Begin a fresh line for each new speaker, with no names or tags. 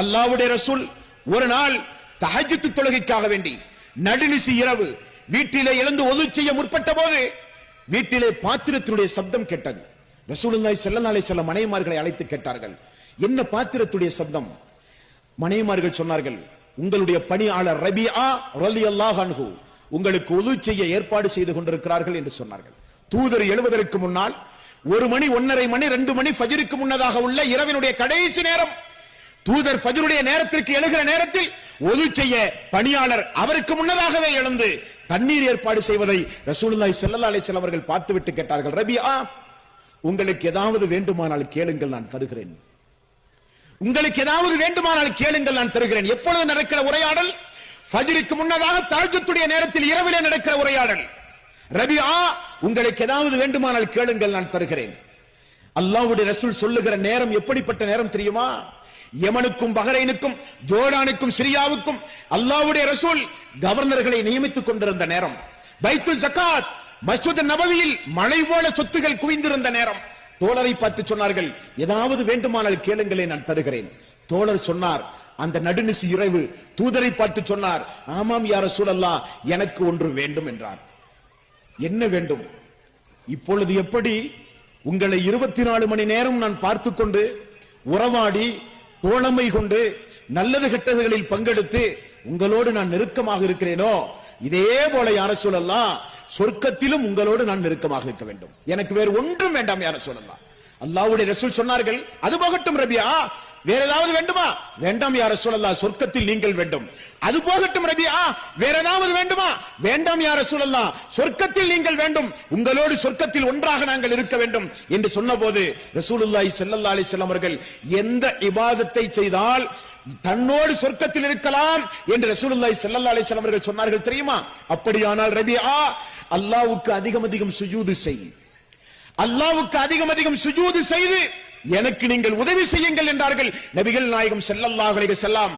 அல்லாஹ்வுடைய ரசூல் ஒரு நாள் தஹஜ்ஜுத் தொழுகைக்காக வேண்டி நடுநிசி இரவு வீட்டிலே எழுந்து ஒது செய்ய முற்பட்ட போது வீட்டிலே பாத்திரத்துடைய சப்தம் கேட்டது. ரசூலுல்லாஹி ஸல்லல்லாஹு அலைஹி வஸல்லம் மனைவிமார்களை அழைத்து கேட்டார்கள், என்ன பாத்திரத்துடைய சப்தம்? மனைவிமார்கள் சொன்னார்கள், உங்களுடைய பணியாளர் ரபிஆ ரலியல்லாஹு அன்ஹு உங்களுக்கு ஒது செய்ய ஏற்பாடு செய்து கொண்டிருக்கிறார்கள் என்று சொன்னார்கள். தூதர் எழுவதற்கு முன்னால் 1 மணி 1:30 மணி 2 மணி ஃபஜ்ருக்கு முன்னதாக உள்ள இரவினுடைய கடைசி நேரம். தூதர் ஃபஜ்ருடைய நேரத்திற்கு எழுகிற நேரத்தில் ஒது செய்ய பணியாளர் அவருக்கு முன்னதாகவே எழுந்து தண்ணீர் ஏற்பாடு செய்வதை ரசூலுல்லாஹி ஸல்லல்லாஹு அலைஹி வஸல்லம் அவர்கள் பார்த்துவிட்டு கேட்டார்கள், ரபிஆ உங்களுக்கு ஏதாவது வேண்டுமானால் கேளுங்கள், நான் தருகிறேன். உங்களுக்கு ஏதாவது வேண்டுமானால் கேளுங்கள், நான் தருகிறேன். எப்பொழுது நடக்கிற உரையாடல்? ஃபஜ்ருக்கு முன்னதாக தஹஜ்ஜுடைய நேரத்தில் இரவிலே நடக்கிற உரையாடல். ரபிஆ உங்களுக்கு ஏதாவது வேண்டுமானால் கேளுங்கள், நான் தருகிறேன். அல்லாஹ்வுடைய ரசூல் சொல்லுகிற நேரம் எப்படிப்பட்ட நேரம் தெரியுமா? யமனுக்கும் பஹ்ரைனுக்கும் ஜோர்டானுக்கும் சிரியாவுக்கும் அல்லாஹ்வுடைய ரசூல் கவர்னர்களை நியமித்துக் கொண்டிருந்த நேரம். பைத்துல் ஜகாத் மஸ்ஜித் நபவியில் மழை போல சொத்துகள் குவிந்திருந்த நேரம். தோழரை பார்த்து சொன்னார்கள், ஏதாவது வேண்டுமானால் கேளுங்களே, நான் தருகிறேன். தோழர் சொன்னார், அந்த நடுநிசி இரவு தூதரை பார்த்து சொன்னார், ஆமாம் யா ரசூலல்லாஹ், எனக்கு ஒன்று வேண்டும் என்றார். என்ன வேண்டும்? இப்பொழுது எப்படி உங்களை 24 மணி நேரம் நான் பார்த்து கொண்டு உறவாடி தோழமை கொண்டு நல்லது கெட்டதுகளில் பங்கெடுத்து உங்களோடு நான் நெருக்கமாக இருக்கிறேனோ, இதே போல யா ரசூலல்லாஹ் சொர்க்கத்திலும் உங்களோடு நான் நெருக்கமாக இருக்க வேண்டும். எனக்கு வேறு ஒன்றும் வேண்டாம் யா ரசூலல்லாஹ். அல்லாஹ்வுடைய ரசூல் சொன்னார்கள், அது போகட்டும் ரபிஆ, வேற ஏதாவது வேண்டுமா? வேண்டாம் யா ரசூலல்லாஹ், சொர்க்கத்தில் நீங்கள் வேண்டும். அது போகட்டும் ரபிஆ, வேற ஏதாவது வேண்டுமா? வேண்டாம் யா ரசூலல்லாஹ், சொர்க்கத்தில் நீங்கள் வேண்டும். உங்களோடு சொர்க்கத்தில் ஒன்றாக நாங்கள் இருக்க வேண்டும் என்று சொன்னபோது ரசூலுல்லாஹி ஸல்லல்லாஹு அலைஹி வஸல்லம் அவர்கள் எந்த இபாதத்தை செய்தால் தன்னோடு சொர்க்கத்தில் இருக்கலாம் என்று ரசூலுல்லாஹி ஸல்லல்லாஹு அலைஹி வஸல்லம் அவர்கள் சொன்னார்கள் தெரியுமா? அப்படியானால் ரபிஆ, அல்லாஹ்வுக்கு அதிகம் அதிகம் சுஜூது செய், அல்லாஹ்வுக்கு அதிகம் அதிகம் சுஜூது செய்து எனக்கு நீங்கள் உதவி செய்யுங்கள் என்றார்கள் நபிகள் நாயகம் ஸல்லல்லாஹு அலைஹி வஸல்லம்.